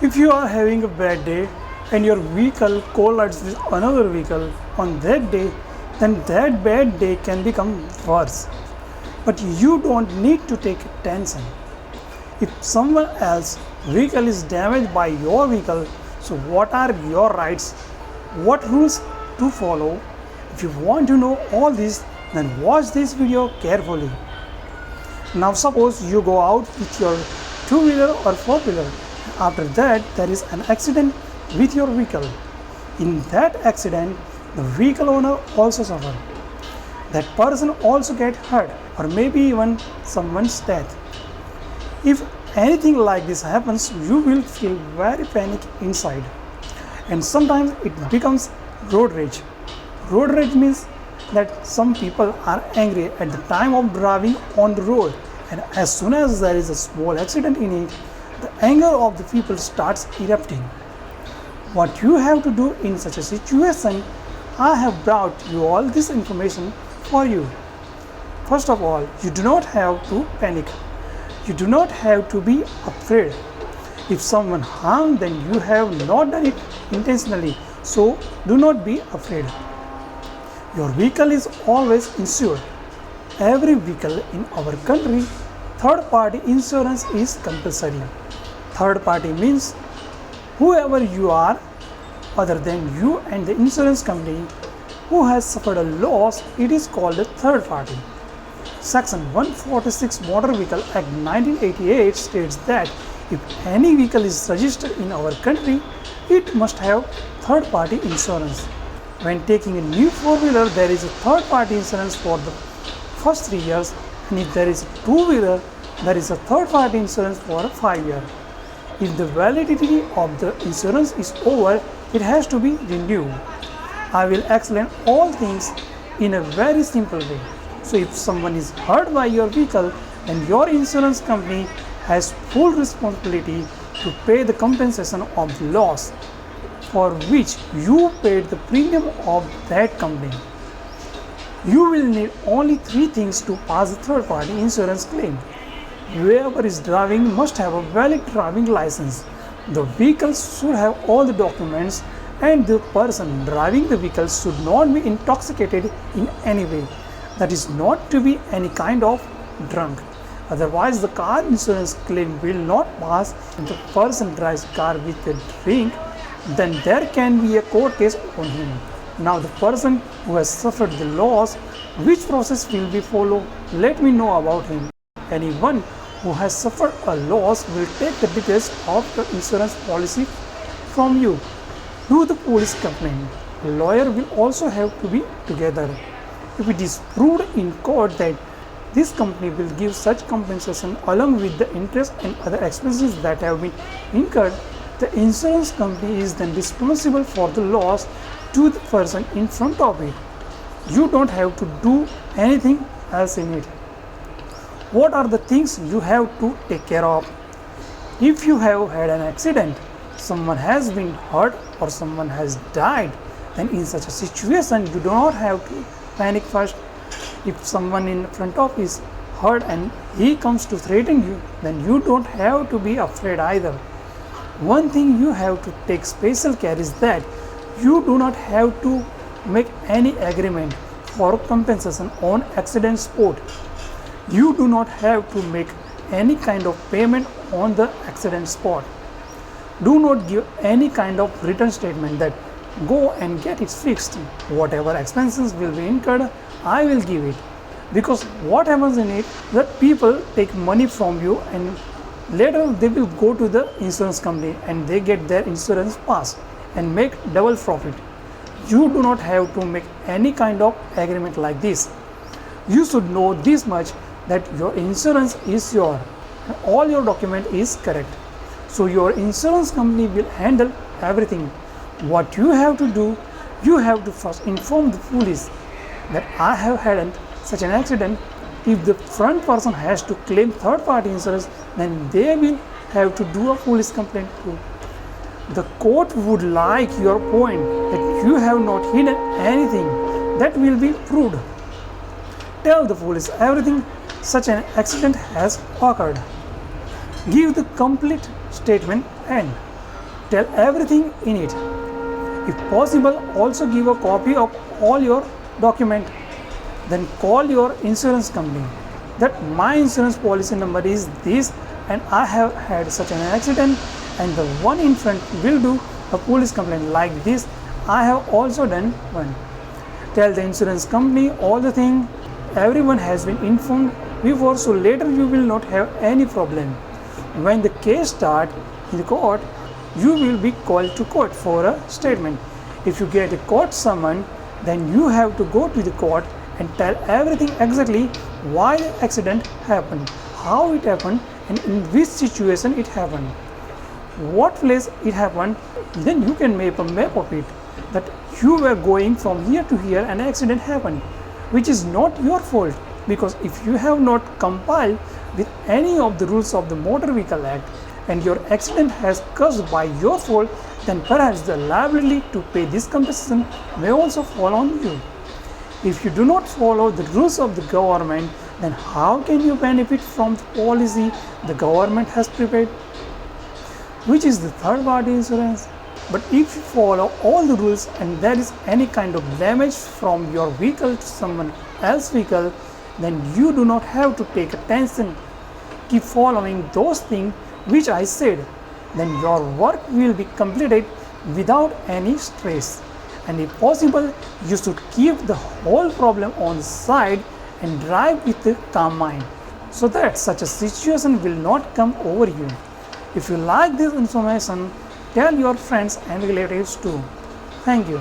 If you are having a bad day and your vehicle collides with another vehicle on that day, then that bad day can become worse. But you don't need to take tension. If someone else's vehicle is damaged by your vehicle, so what are your rights? What rules to follow? If you want to know all this, then watch this video carefully. Now suppose you go out with your two-wheeler or four-wheeler. After that, there is an accident with your vehicle. In that accident, the vehicle owner also suffers. That person also get hurt or maybe even someone's death. If anything like this happens, you will feel very panic inside. And sometimes it becomes road rage. Road rage means that some people are angry at the time of driving on the road, and as soon as there is a small accident in it, the anger of the people starts erupting. What you have to do in such a situation, I have brought you all this information for you. First of all, you do not have to panic. You do not have to be afraid. If someone harmed, then you have not done it intentionally, so do not be afraid. Your vehicle is always insured. Every vehicle in our country, third-party insurance is compulsory. Third-party means whoever you are other than you and the insurance company who has suffered a loss, it is called a third party. Section 146 Motor Vehicle Act 1988 states that if any vehicle is registered in our country, it must have third-party insurance. When taking a new four-wheeler, there is a third-party insurance for the first 3 years, and if there is a two-wheeler, there is a third-party insurance for 5 years. If the validity of the insurance is over, it has to be renewed. I will explain all things in a very simple way. So if someone is hurt by your vehicle, then your insurance company has full responsibility to pay the compensation of the loss for which you paid the premium of that company. You will need only 3 things to pass the third party insurance claim. Whoever is driving must have a valid driving license. The vehicle should have all the documents, and the person driving the vehicle should not be intoxicated in any way. That is not to be any kind of drunk. Otherwise, the car insurance claim will not pass. If the person drives car with a drink, then there can be a court case on him. Now the person who has suffered the loss, which process will be followed? Let me know about him. Anyone who has suffered a loss will take the details of the insurance policy from you. Do the police complaint. A lawyer will also have to be together. If it is proved in court that this company will give such compensation along with the interest and other expenses that have been incurred, the insurance company is then responsible for the loss to the person in front of it. You don't have to do anything else in it. What are the things you have to take care of? If you have had an accident, someone has been hurt or someone has died, then in such a situation you do not have to panic first. If someone in front of is hurt and he comes to threaten you, then you don't have to be afraid either. One thing you have to take special care is that you do not have to make any agreement for compensation on accident spot. You do not have to make any kind of payment on the accident spot. Do not give any kind of written statement that go and get it fixed. Whatever expenses will be incurred, I will give it. Because what happens in it, that people take money from you and later they will go to the insurance company and they get their insurance passed and make double profit. You do not have to make any kind of agreement like this. You should know this much, that your insurance is yours and all your document is correct. So your insurance company will handle everything. What you have to do, you have to first inform the police that I have had such an accident. If the front person has to claim third party insurance, then they will have to do a police complaint too. The court would like your point that you have not hidden anything. That will be proved. Tell the police everything such an accident has occurred. Give the complete statement and tell everything in it. If possible, also give a copy of all your document. Then call your insurance company that my insurance policy number is this and I have had such an accident, and the one in front will do a police complaint like this. I have also done one. Tell the insurance company all the thing. Everyone has been informed before, so later you will not have any problem. When the case starts in the court, you will be called to court for a statement. If you get a court summon, then you have to go to the court and tell everything exactly why the accident happened, how it happened, and in which situation it happened, what place it happened. Then you can make a map of it, that you were going from here to here and accident happened, which is not your fault, because if you have not complied with any of the rules of the Motor Vehicle Act and your accident has caused by your fault, then perhaps the liability to pay this compensation may also fall on you. If you do not follow the rules of the government, then how can you benefit from the policy the government has prepared, which is the third party insurance? But if you follow all the rules and there is any kind of damage from your vehicle to someone else's vehicle, then you do not have to take attention. Keep following those things which I said, then your work will be completed without any stress. And if possible, you should keep the whole problem on the side and drive with a calm mind, so that such a situation will not come over you. If you like this information, tell your friends and relatives too. Thank you.